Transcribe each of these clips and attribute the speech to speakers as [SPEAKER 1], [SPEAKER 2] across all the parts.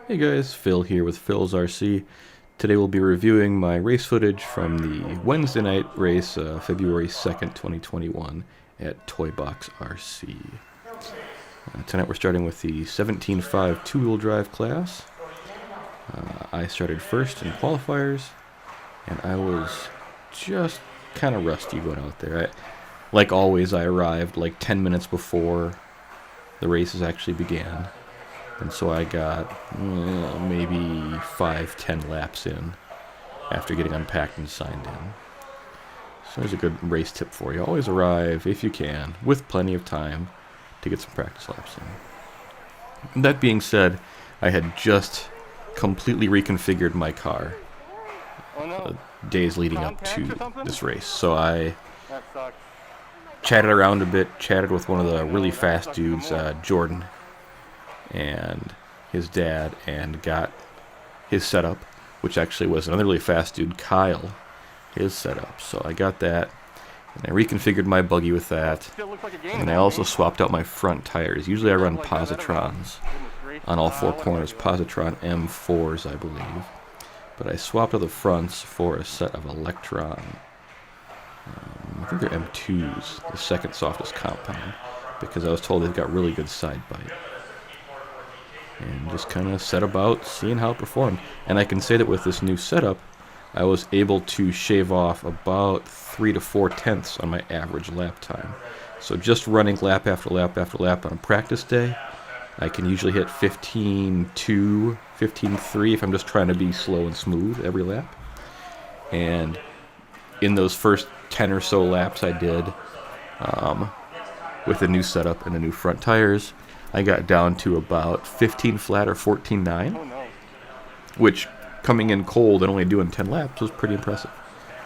[SPEAKER 1] Hey guys, Phil here with Phil's RC. Today we'll be reviewing my race footage from the Wednesday night race, February 2nd, 2021 at Toy Box RC. Tonight we're starting with the 17.5 two-wheel drive class. I started first in qualifiers, and I was just kind of rusty going out there. Like always, I arrived like 10 minutes before the races actually began. And so I got maybe 5-10 laps in after getting unpacked and signed in. So there's a good race tip for you. Always arrive, if you can, with plenty of time to get some practice laps in. And that being said, I had just completely reconfigured my car days leading up to this race. So I chatted around a bit, chatted with one of the really fast dudes, Jordan, and his dad, and got his setup, which actually was another really fast dude, Kyle, his setup. So I got that, and I reconfigured my buggy with that, and I also swapped out my front tires. Usually I run Positrons on all four corners, Positron M4s I believe, but I swapped out the fronts for a set of Electron, I think they're M2s, the second softest compound, because I was told they've got really good side bite. And just kind of set about seeing how it performed. And I can say that with this new setup, I was able to shave off about 3 to 4 tenths on my average lap time. So just running lap after lap after lap on a practice day, I can usually hit 15.2, 15.3 if I'm just trying to be slow and smooth every lap. And in those first 10 or so laps I did, with the new setup and the new front tires, I got down to about 15 flat or 14.9, which, coming in cold and only doing 10 laps, was pretty impressive.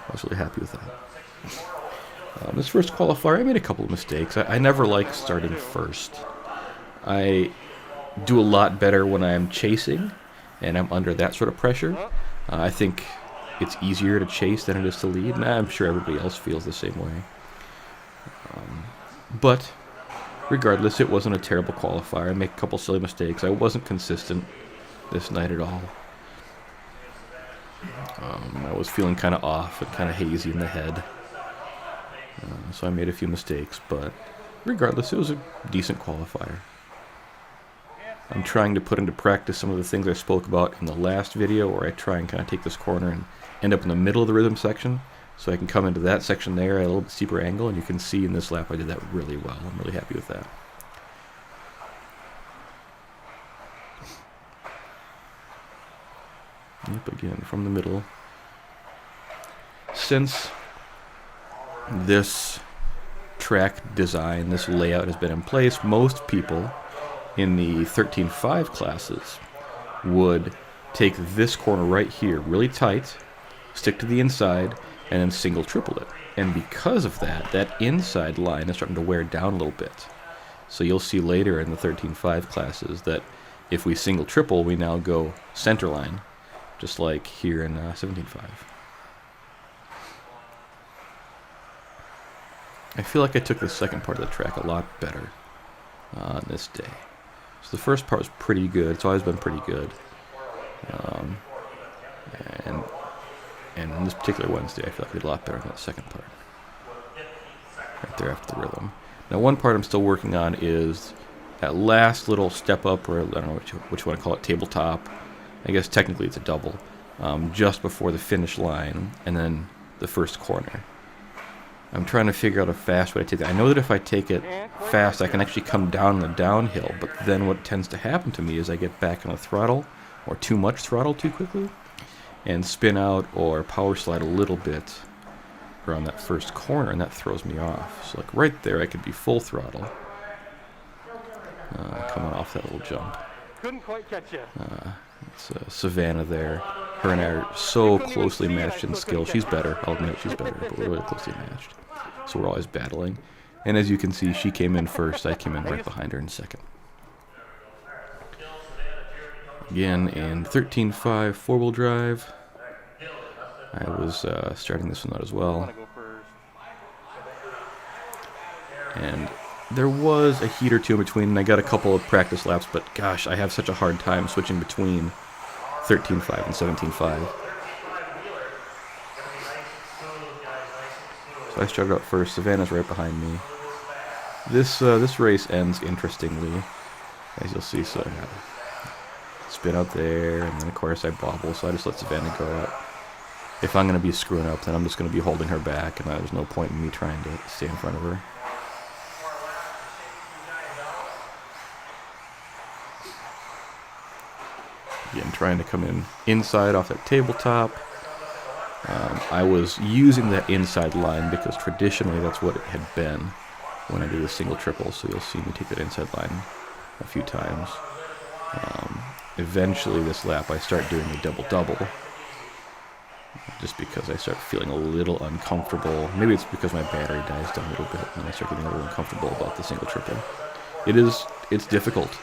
[SPEAKER 1] I was really happy with that. This first qualifier, I made a couple of mistakes. I never like starting first. I do a lot better when I'm chasing and I'm under that sort of pressure. I think it's easier to chase than it is to lead, and I'm sure everybody else feels the same way. But regardless, it wasn't a terrible qualifier. I made a couple silly mistakes. I wasn't consistent this night at all. I was feeling kind of off and kind of hazy in the head. So I made a few mistakes, but regardless, it was a decent qualifier. I'm trying to put into practice some of the things I spoke about in the last video, where I try and kind of take this corner and end up in the middle of the rhythm section, so I can come into that section there at a little bit steeper angle, and you can see in this lap I did that really well. I'm really happy with that. Yep, again, from the middle. Since this track design, this layout has been in place, most people in the 13.5 classes would take this corner right here really tight, stick to the inside, and then single triple it. And because of that, that inside line is starting to wear down a little bit. So you'll see later in the 13.5 classes that if we single triple, we now go center line, just like here in 17.5. I feel like I took the second part of the track a lot better on this day. So the first part was pretty good. It's always been pretty good. And on this particular Wednesday, I feel like we did a lot better than that second part. Right there after the rhythm. Now, one part I'm still working on is that last little step up, or I don't know what you want to call it, tabletop. I guess technically it's a double. Just before the finish line, and then the first corner. I'm trying to figure out a fast way to take that. I know that if I take it fast, I can actually come down the downhill, but then what tends to happen to me is I get back on the throttle, or too much throttle too quickly, and spin out or power slide a little bit around that first corner, and that throws me off. So like right there, I could be full throttle, coming off that little jump.
[SPEAKER 2] Couldn't quite catch you.
[SPEAKER 1] It's Savannah there. Her and I are so closely matched in skill. She's better. I'll admit she's better, but we're really closely matched. So we're always battling. And as you can see, she came in first. I came in right behind her in second. Again, in 13.5 four-wheel drive, I was starting this one out as well. And There was a heat or two in between, and I got a couple of practice laps, but gosh, I have such a hard time switching between 13.5 and 17.5. So I started out first. Savannah's right behind me. This race ends interestingly, as you'll see. So I spin out there, and then of course I bobble, so I just let Savannah go out. If I'm going to be screwing up, then I'm just going to be holding her back, and there's no point in me trying to stay in front of her. Again, trying to come in inside off that tabletop. I was using that inside line because traditionally that's what it had been when I do the single triple, so you'll see me take that inside line a few times. Eventually this lap I start doing a double-double, just because I start feeling a little uncomfortable. Maybe it's because my battery dies down a little bit and I start getting a little uncomfortable about the single triple. It's difficult.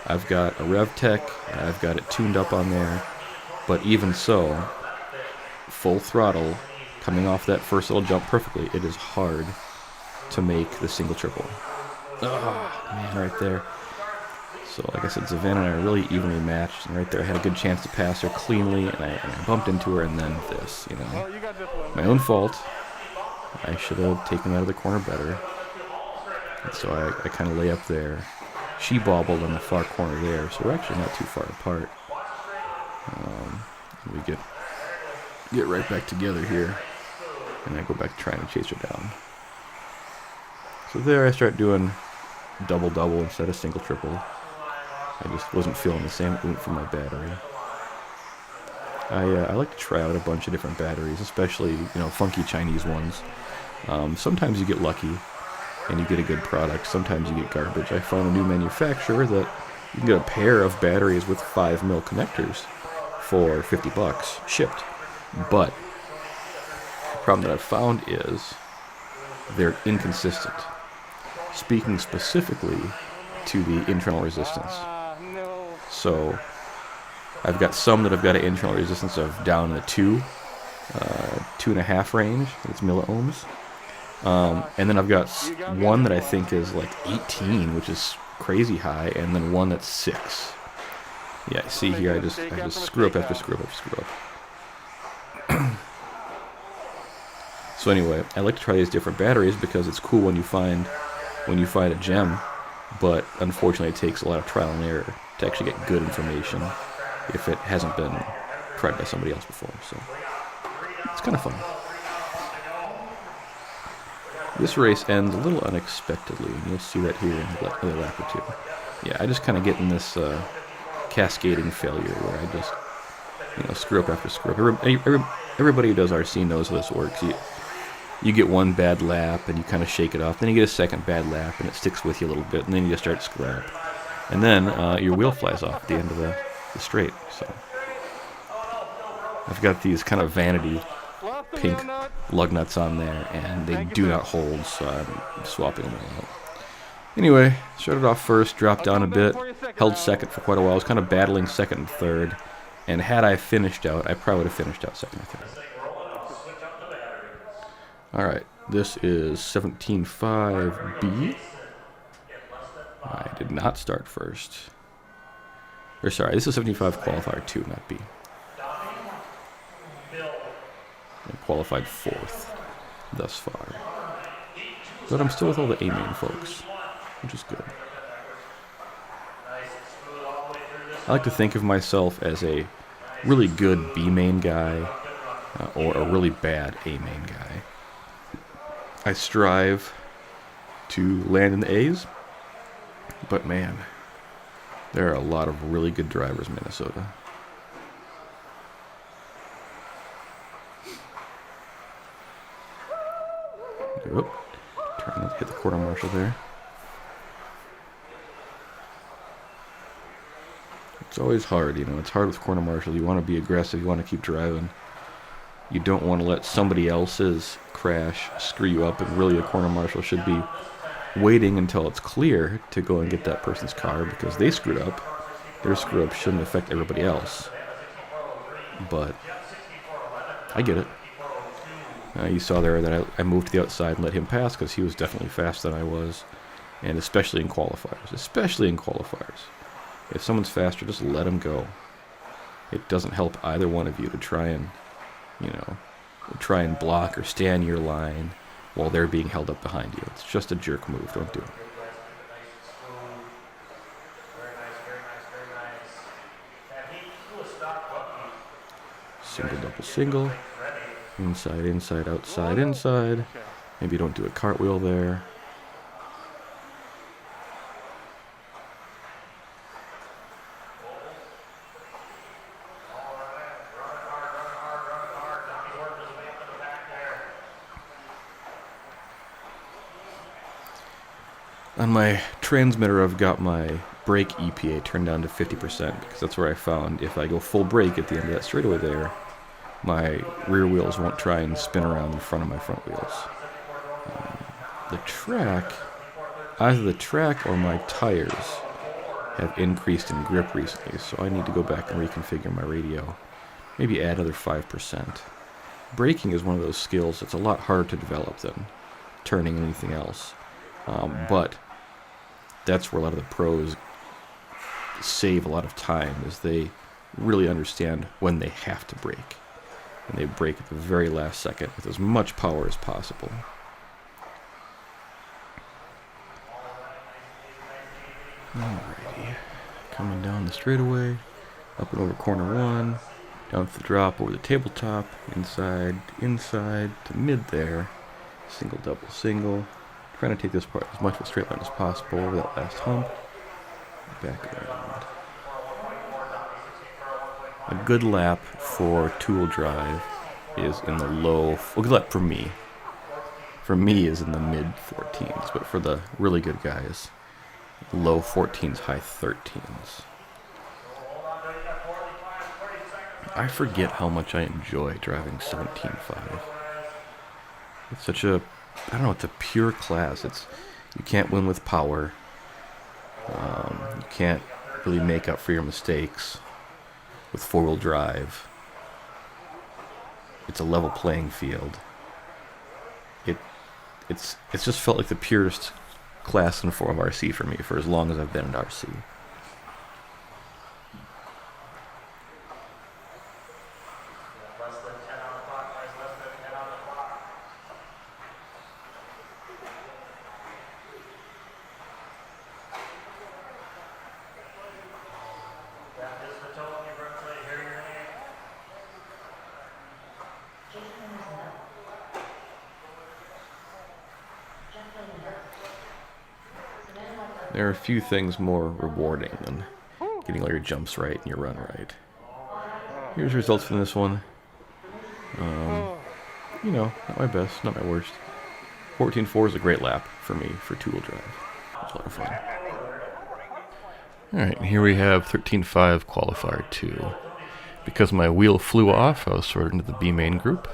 [SPEAKER 1] I've got a RevTech, I've got it tuned up on there, but even so, full throttle, coming off that first little jump perfectly, it is hard to make the single triple. Oh, man, right there. So, like I said, Savannah and I are really evenly matched, and right there I had a good chance to pass her cleanly, and I bumped into her, and then this, you know. My own fault. I should have taken that other corner better. And so I kind of lay up there. She bobbled on the far corner there, so we're actually not too far apart. We get right back together here, and I go back trying to chase her down. So there I start doing double-double instead of single-triple. I just wasn't feeling the same oomph from my battery. I like to try out a bunch of different batteries, especially, you know, funky Chinese ones. Sometimes you get lucky and you get a good product. Sometimes you get garbage. I found a new manufacturer that you can get a pair of batteries with 5mm connectors for $50 shipped. But the problem that I've found is they're inconsistent. Speaking specifically to the internal resistance. So I've got some that have got an internal resistance of down in the 2.5 range. It's milliohms. And then I've got one that I think is like 18, which is crazy high, and then one that's 6. Yeah, see here, I just screw up after screw up after screw up. So anyway, I like to try these different batteries because it's cool when you find a gem, but unfortunately it takes a lot of trial and error to actually get good information if it hasn't been tried by somebody else before. So it's kind of fun. This race ends a little unexpectedly, and you'll see that here in another lap or two. Yeah, I just kind of get in this cascading failure where I just, you know, screw up after screw up. Everybody who does RC knows how this works. You get one bad lap and you kind of shake it off. Then you get a second bad lap and it sticks with you a little bit, and then you just start screwing up. And then your wheel flies off at the end of the straight. So I've got these kind of vanity pink lug nuts on there, and they do not hold, so I'm swapping them all out. Anyway, started off first, dropped down a bit, held second for quite a while. I was kind of battling second and third, and had I finished out, I probably would have finished out second or third. Alright, this is 17.5B. I did not start first. Or sorry, this is 17.5 qualifier 2, not B. I qualified 4th thus far. But I'm still with all the A main folks, which is good. I like to think of myself as a really good B main guy or a really bad A main guy. I strive to land in the A's, but man, there are a lot of really good drivers in Minnesota. Oop, trying not to hit the quarter marshal there. It's always hard, you know, it's hard with quarter marshal. You want to be aggressive, you want to keep driving. You don't want to let somebody else's crash screw you up, and really a corner marshal should be waiting until it's clear to go and get that person's car because they screwed up. Their screw up shouldn't affect everybody else. But I get it. You saw there that I moved to the outside and let him pass because he was definitely faster than I was. And especially in qualifiers. Especially in qualifiers. If someone's faster, just let them go. It doesn't help either one of you to try and, try and block or stay on your line while they're being held up behind you. It's just a jerk move. Don't do it. Single, double, single. Inside, inside, outside, inside. Maybe don't do a cartwheel there. On my transmitter, I've got my brake EPA turned down to 50% because that's where I found if I go full brake at the end of that straightaway there, my rear wheels won't try and spin around in front of my front wheels. The track, either the track or my tires have increased in grip recently, so I need to go back and reconfigure my radio. Maybe add another 5%. Braking is one of those skills that's a lot harder to develop than turning anything else. But that's where a lot of the pros save a lot of time, is they really understand when they have to brake. And they brake at the very last second with as much power as possible. Alrighty. Coming down the straightaway, up and over corner one, down to the drop over the tabletop, inside, inside to mid there. Single, double, single. Trying to take this part as much of a straight line as possible over that last hump. Back around. A good lap for two-wheel drive is in the low... A good lap for me. For me is in the mid-14s, but for the really good guys, low 14s, high 13s. I forget how much I enjoy driving 17.5. It's such a... I don't know, it's a pure class. You can't win with power. You can't really make up for your mistakes with four-wheel drive. It's a level playing field. It's just felt like the purest class in form of RC for me for as long as I've been in RC. There are a few things more rewarding than getting all your jumps right and your run right. Here's results from this one. Not my best, not my worst. 14.4 is a great lap for me for two-wheel drive. It's a lot of fun. Alright, here we have 13.5 qualifier 2. Because my wheel flew off, I was sorted into the B main group.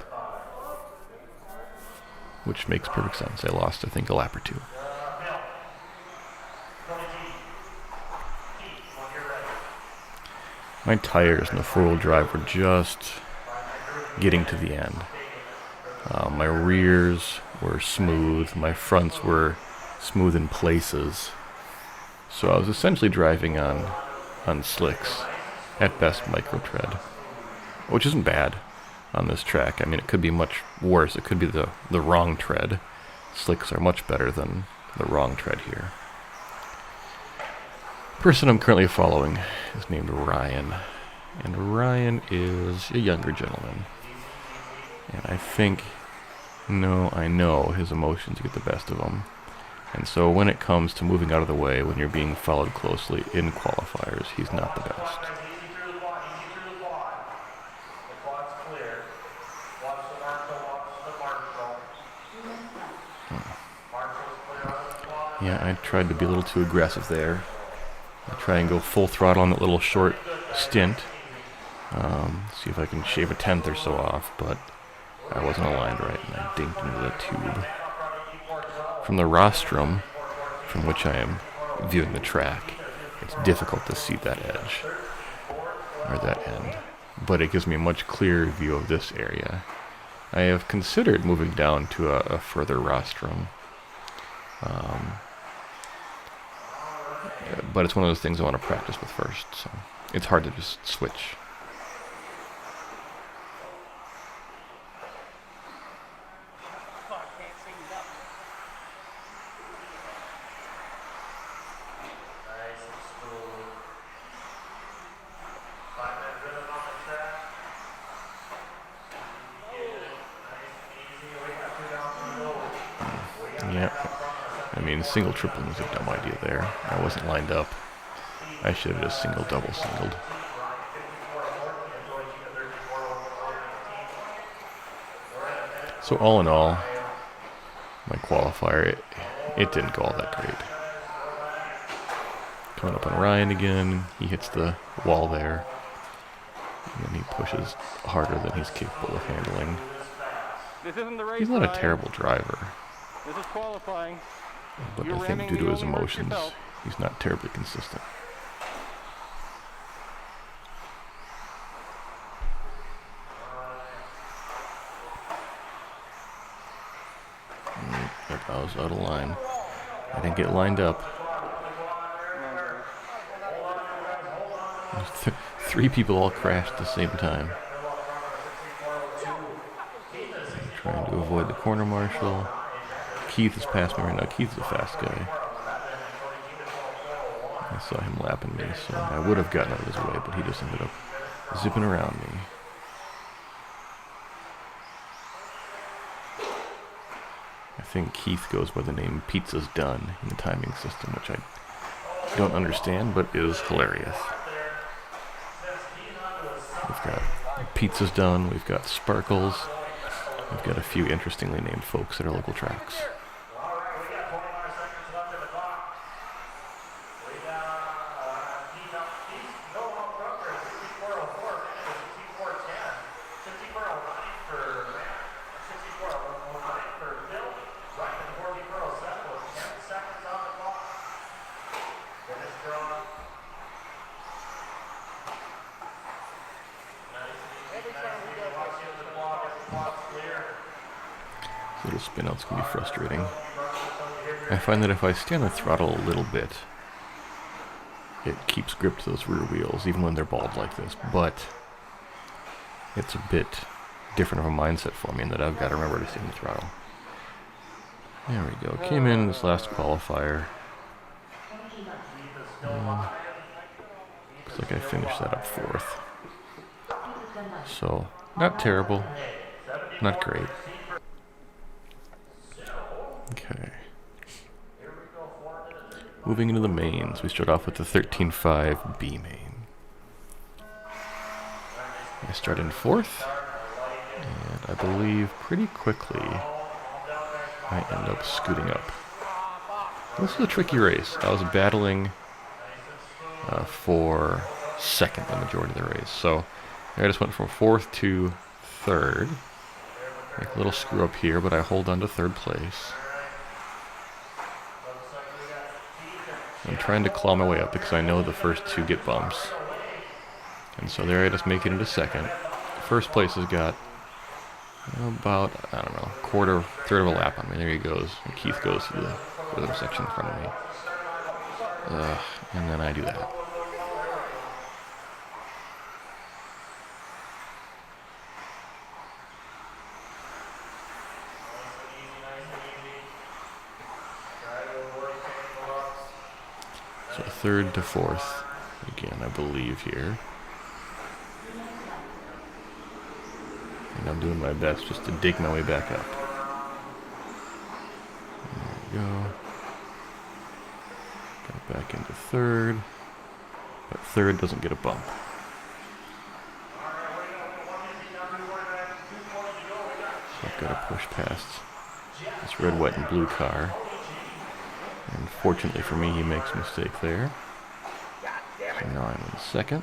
[SPEAKER 1] Which makes perfect sense. I lost, I think, a lap or two. My tires in the four-wheel drive were just getting to the end. My rears were smooth, my fronts were smooth in places. So I was essentially driving on slicks, at best micro tread, which isn't bad on this track. I mean, it could be much worse. It could be the wrong tread. Slicks are much better than the wrong tread here. The person I'm currently following is named Ryan, and Ryan is a younger gentleman, and I know his emotions get the best of him, and so when it comes to moving out of the way when you're being followed closely in qualifiers, he's not the best. Yeah, I tried to be a little too aggressive there. I try and go full throttle on that little short stint. See if I can shave a tenth or so off, but I wasn't aligned right, and I dinked into the tube. From the rostrum, from which I am viewing the track, it's difficult to see that edge, or that end, but it gives me a much clearer view of this area. I have considered moving down to a further rostrum, but it's one of those things I want to practice with first, so it's hard to just switch. Yeah, I mean, single tripling was a dumb idea there. I wasn't lined up. I should have just single double singled. So all in all, my qualifier, it didn't go all that great. Coming up on Ryan again, he hits the wall there, and then he pushes harder than he's capable of handling.
[SPEAKER 2] This isn't the race,
[SPEAKER 1] He's not a
[SPEAKER 2] Ryan.
[SPEAKER 1] terrible driver,
[SPEAKER 2] This is qualifying.
[SPEAKER 1] but
[SPEAKER 2] You're
[SPEAKER 1] I think
[SPEAKER 2] ramming
[SPEAKER 1] due to
[SPEAKER 2] the
[SPEAKER 1] his
[SPEAKER 2] only race
[SPEAKER 1] emotions,
[SPEAKER 2] yourself.
[SPEAKER 1] he's not terribly consistent. I was out of line. I didn't get lined up. Three people all crashed at the same time. I'm trying to avoid the corner marshal. Keith is past me right now. Keith's a fast guy. I saw him lapping me, so I would have gotten out of his way, but he just ended up zipping around me. I think Keith goes by the name Pizza's Done in the timing system, which I don't understand, but is hilarious. We've got Pizza's Done, we've got Sparkles, we've got a few interestingly named folks at our local tracks. Little spinouts can be frustrating. I find that if I stay on the throttle a little bit, it keeps grip to those rear wheels, even when they're bald like this, but it's a bit different of a mindset for me in that I've got to remember to stay on the throttle. There we go. Came in this last qualifier. Looks like I finished that up fourth. So, not terrible, not great. Okay. Moving into the mains, we start off with the 13.5 B main. I start in fourth, and I believe pretty quickly I end up scooting up. This is a tricky race. I was battling for second the majority of the race, so I just went from fourth to third. Make a little screw up here, but I hold on to third place. I'm trying to claw my way up because I know the first two get bumps. And so there I just make it into second. First place has got about, I don't know, third of a lap on me. There he goes. And Keith goes to the rhythm section in front of me. And then I do that. So third to fourth, again, I believe here. And I'm doing my best just to dig my way back up. There we go. Got back into third. But third doesn't get a bump. So I've got to push past this red, white, and blue car. And fortunately for me, he makes a mistake there. So now I'm in second.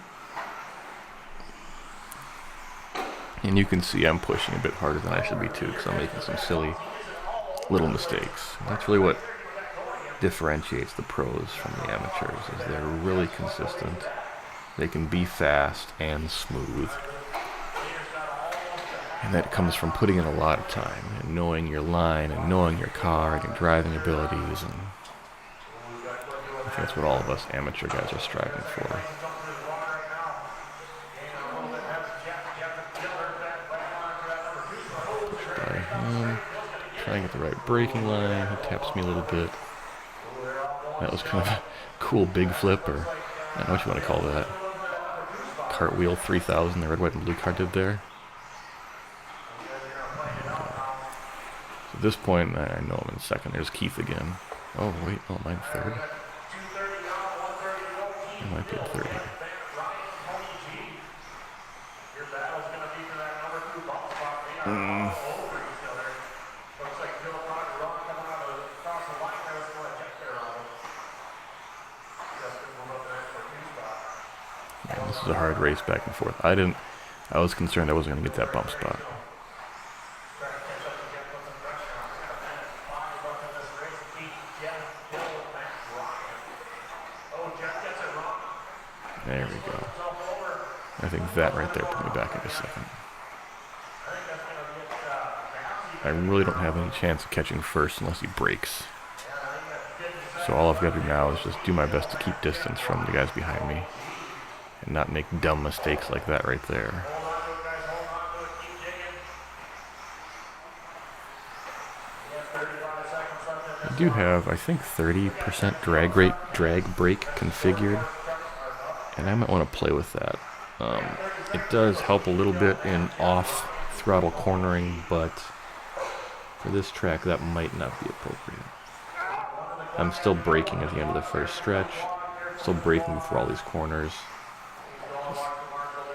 [SPEAKER 1] And you can see I'm pushing a bit harder than I should be too, because I'm making some silly little mistakes. That's really what differentiates the pros from the amateurs, is they're really consistent. They can be fast and smooth. And that comes from putting in a lot of time and knowing your line and knowing your car and your driving abilities and think that's what all of us amateur guys are striving for. Trying to get the right braking line. He taps me a little bit. That was kind of a cool big flip, or I don't know what you want to call that. Cartwheel 3000, the red, white, and blue car did there. So at this point, I know I'm in second. There's Keith again. Oh, wait. Oh, am I in third? I might be in third here. Man, this is a hard race back and forth. I was concerned I wasn't going to get that bump spot. There we go. I think that right there put me back into second. I really don't have any chance of catching first unless he brakes. So all I've got to do now is just do my best to keep distance from the guys behind me and not make dumb mistakes like that right there. I do have, I think, 30% drag brake configured, and I might want to play with that. It does help a little bit in off throttle cornering, but for this track that might not be appropriate. I'm still braking at the end of the first stretch, still braking before all these corners.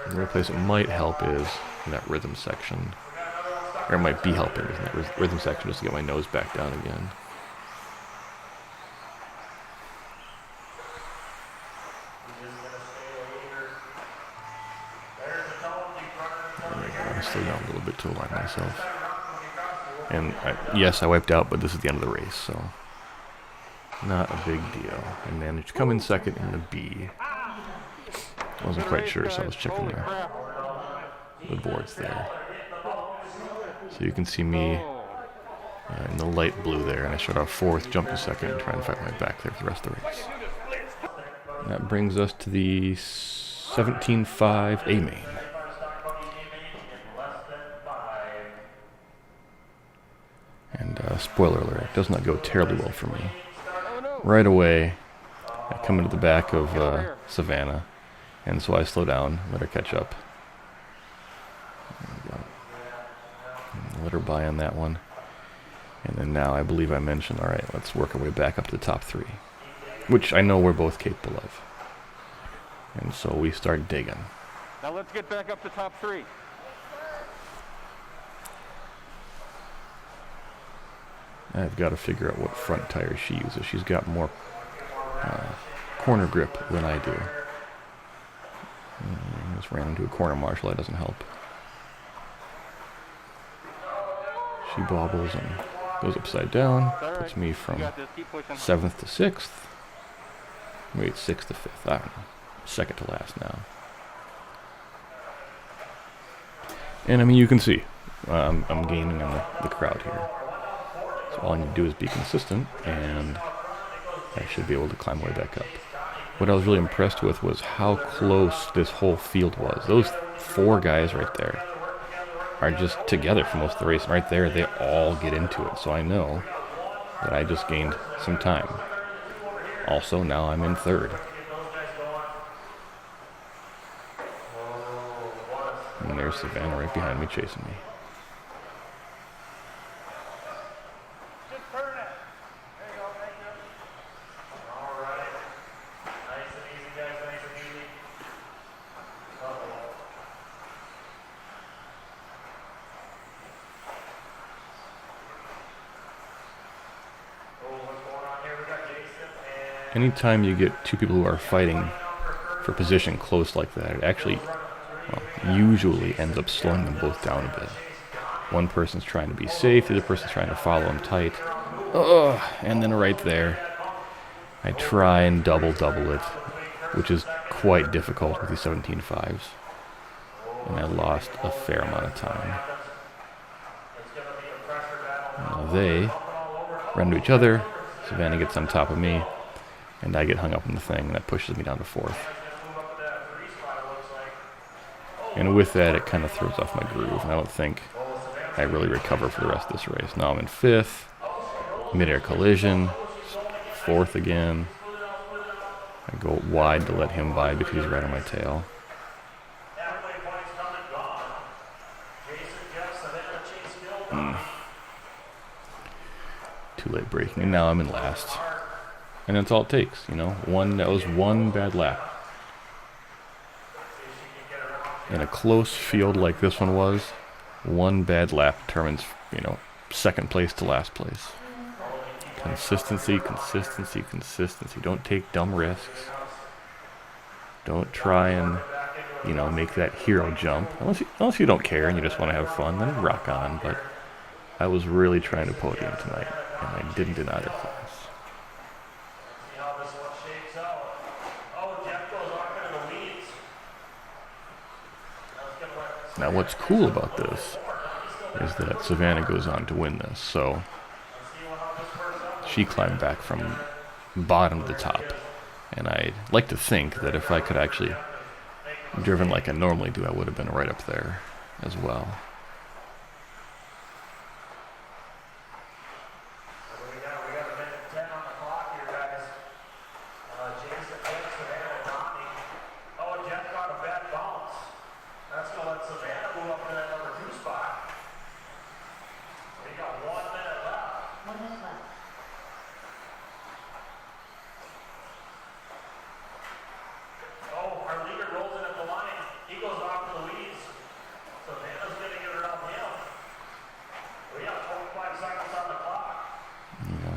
[SPEAKER 1] The only place it might help is in that rhythm section, or it might be helping in that rhythm section just to get my nose back down again. Slow down a little bit to align myself. And yes, I wiped out, but this is the end of the race, so not a big deal. I managed to come in second in the B. Wasn't quite sure, so I was checking the boards there. So you can see me in the light blue there, and I showed off fourth, jumped to second, and trying to fight my way back there for the rest of the race. And that brings us to the 17.5 A main. And spoiler alert, it does not go terribly well for me. Right away, I come into the back of Savannah, and so I slow down, let her catch up. There we go. Let her by on that one. And then now I believe I mentioned, all right, let's work our way back up to the top three, which I know we're both capable of. And so we start digging.
[SPEAKER 2] Now let's get back up to top three.
[SPEAKER 1] I've got to figure out what front tire she uses. She's got more corner grip than I do. I just ran into a corner marshal. That doesn't help. She bobbles and goes upside down. Puts me from 7th to 6th. Wait, 6th to 5th. I don't know. Second to last now. And I mean, you can see I'm gaining on the crowd here. So all I need to do is be consistent, and I should be able to climb my way back up. What I was really impressed with was how close this whole field was. Those 4 guys right there are just together for most of the race. And right there, they all get into it. So I know that I just gained some time. Also, now I'm in third. And there's Savannah right behind me chasing me. Anytime you get 2 people who are fighting for position close like that, it actually usually ends up slowing them both down a bit. One person's trying to be safe, the other person's trying to follow him tight. And then right there, I try and double it, which is quite difficult with these 17.5s. And I lost a fair amount of time. Now they run to each other. Savannah gets on top of me. and I get hung up on the thing, and that pushes me down to 4th. And with that, it kind of throws off my groove, and I don't think I really recover for the rest of this race. Now I'm in 5th, mid-air collision, 4th again. I go wide to let him by because he's right on my tail. Too late braking, and now I'm in last. And that's all it takes, you know. That was one bad lap. In a close field like this one was, one bad lap determines, you know, 2nd place to last place. Consistency, consistency, consistency. Don't take dumb risks. Don't try and, you know, make that hero jump. Unless you don't care and you just want to have fun, then rock on. But I was really trying to podium tonight, and I didn't in either class. Now what's cool about this is that Savannah goes on to win this, so she climbed back from bottom to top. And I'd like to think that if I could actually driven like I normally do, I would have been right up there as well.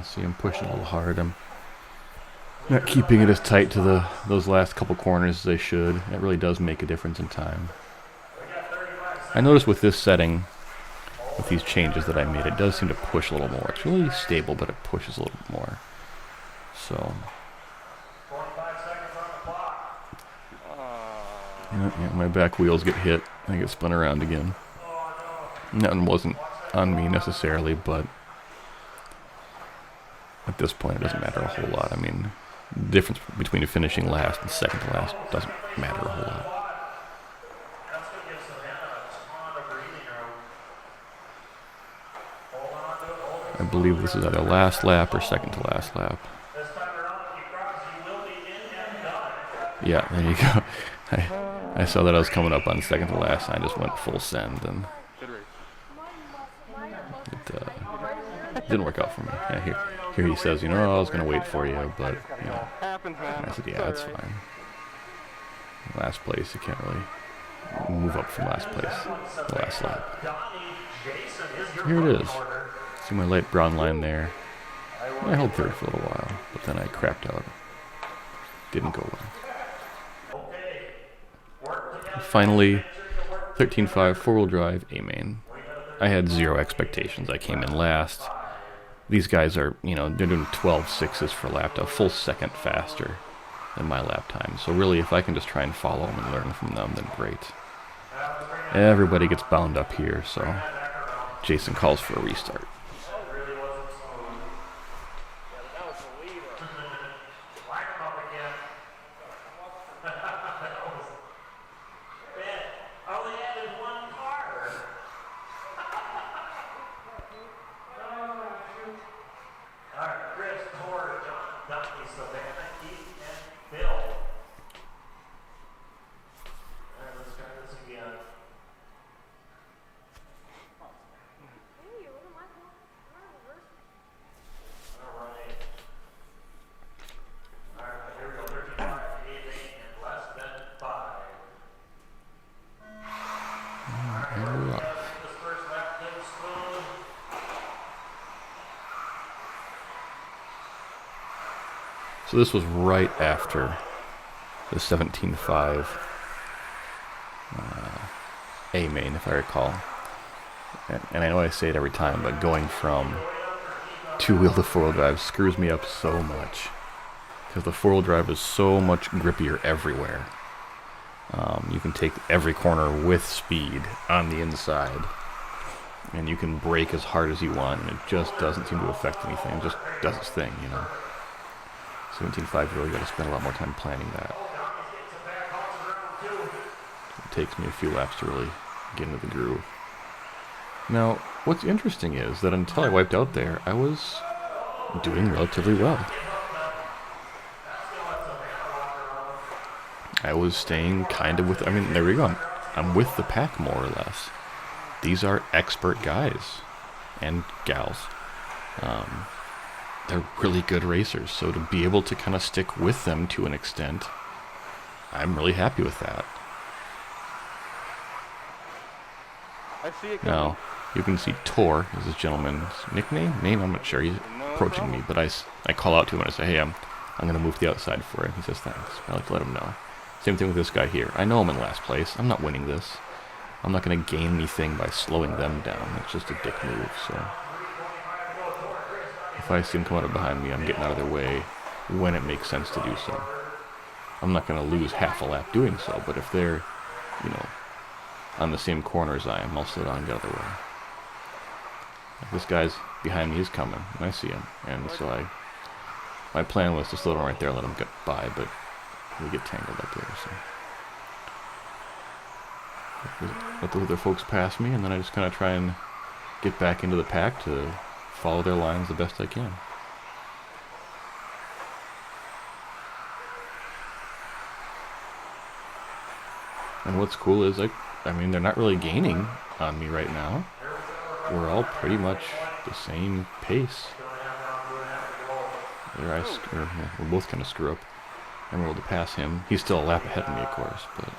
[SPEAKER 1] See, I'm pushing a little hard. I'm not keeping it as tight to those last couple corners as I should. That really does make a difference in time. I noticed with this setting, with these changes that I made, it does seem to push a little more. It's really stable, but it pushes a little bit more. So, yeah, my back wheels get hit. I get spun around again. That one wasn't on me necessarily, but at this point, it doesn't matter a whole lot. I mean, the difference between finishing last and 2nd to last doesn't matter a whole lot. I believe this is either last lap or 2nd to last lap. Yeah, there you go. I saw that I was coming up on 2nd to last, and I just went full send, and it didn't work out for me. Yeah, here he says, you know, I was going to wait for you, but, you know. And I said, yeah, that's fine. Last place, you can't really move up from last place, the last lap. Here it is. See my light brown line there. I held 3rd for a little while, but then I crapped out. Didn't go well. Finally, 13.5 4-wheel drive A-main. I had 0 expectations. I came in last. These guys are, you know, they're doing 12.6s for lap, a full second faster than my lap time. So really, if I can just try and follow them and learn from them, then great. Everybody gets bound up here, so Jason calls for a restart. So this was right after the 17.5 A-main, if I recall. And I know I say it every time, but going from 2-wheel to 4-wheel drive screws me up so much. Because the 4-wheel drive is so much grippier everywhere. You can take every corner with speed on the inside. And you can brake as hard as you want, and it just doesn't seem to affect anything. It just does its thing, you know. 17.5 really got to spend a lot more time planning that. It takes me a few laps to really get into the groove. Now, what's interesting is that until I wiped out there, I was doing relatively well. I was staying kind of with, I mean, there we go. I'm with the pack more or less. These are expert guys and gals. They're really good racers, so to be able to kind of stick with them to an extent, I'm really happy with that.
[SPEAKER 2] I see it.
[SPEAKER 1] Now, you can see Tor is this gentleman's name, I'm not sure. He's approaching me, but I call out to him and I say, hey, I'm going to move to the outside for him. He says, thanks. I like to let him know. Same thing with this guy here. I know I'm in last place. I'm not winning this. I'm not going to gain anything by slowing them down. It's just a dick move, so... If I see them come out of behind me, I'm getting out of their way when it makes sense to do so. I'm not going to lose half a lap doing so, but if they're, you know, on the same corner as I am, I'll slow down and get out of their way. This guy's behind me is coming, and I see him, and so my plan was to slow down right there and let him get by, but we get tangled up there, so. Let the other folks pass me, and then I just kind of try and get back into the pack to follow their lines the best I can. And what's cool is, I mean, they're not really gaining on me right now. We're all pretty much the same pace. There we'll both kind of screw up. I'm able to pass him. He's still a lap ahead of me, of course, but...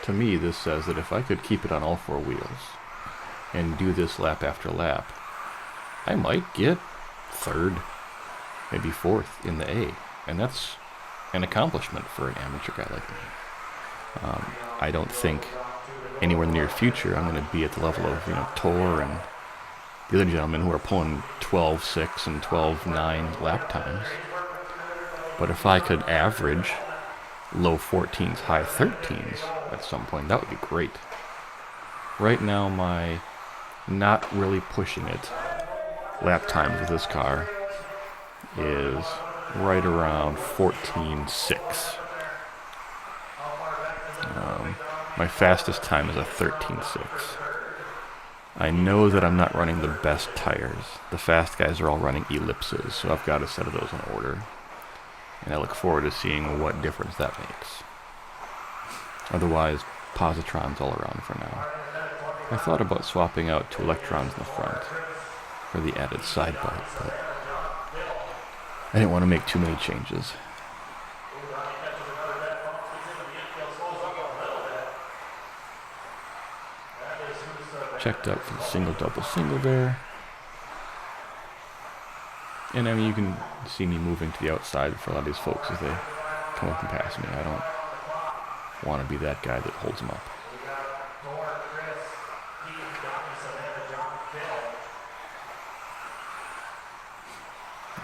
[SPEAKER 1] To me, this says that if I could keep it on all four wheels and do this lap after lap, I might get third, maybe fourth in the A. And that's an accomplishment for an amateur guy like me. I don't think anywhere in the near future I'm going to be at the level of, you know, Tor and the other gentlemen who are pulling 12.6 and 12.9 lap times. But if I could average low 14s, high 13s at some point, that would be great. Right now, my not really pushing it lap times with this car is right around 14.6. My fastest time is a 13.6. I know that I'm not running the best tires. The fast guys are all running ellipses, so I've got a set of those in order. And I look forward to seeing what difference that makes. Otherwise, positrons all around for now. I thought about swapping out to electrons in the front for the added side bite, but I didn't want to make too many changes. Checked up for the single, double, single there. And I mean, you can see me moving to the outside for a lot of these folks as they come up and pass me. I don't want to be that guy that holds them up.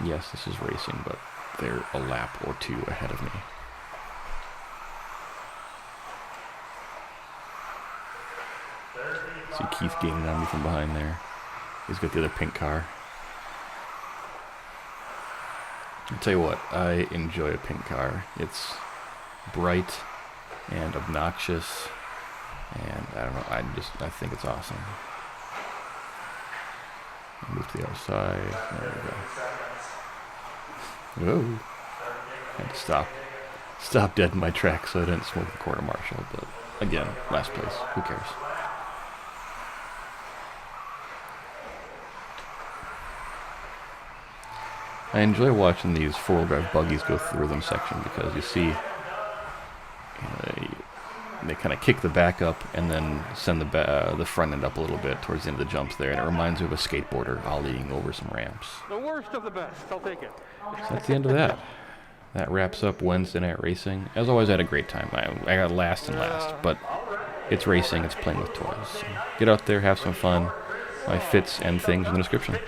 [SPEAKER 1] Yes, this is racing, but they're a lap or two ahead of me. See Keith gaining on me from behind there. He's got the other pink car. I'll tell you what, I enjoy a pink car. It's bright and obnoxious, and I don't know, I think it's awesome. Move to the other side. There we go. Whoa. Had to stop dead in my tracks so I didn't smoke the quarter marshal, but again, last place. Who cares? I enjoy watching these four-wheel drive buggies go through them section because you see they kind of kick the back up and then send the front end up a little bit towards the end of the jumps there, and it reminds me of a skateboarder ollieing over some ramps.
[SPEAKER 2] The worst of the best. I'll take it.
[SPEAKER 1] So that's the end of that. That wraps up Wednesday Night Racing. As always, I had a great time. I got last and last, but it's racing, it's playing with toys. So get out there, have some fun. My fits and things in the description.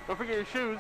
[SPEAKER 2] Don't forget your shoes.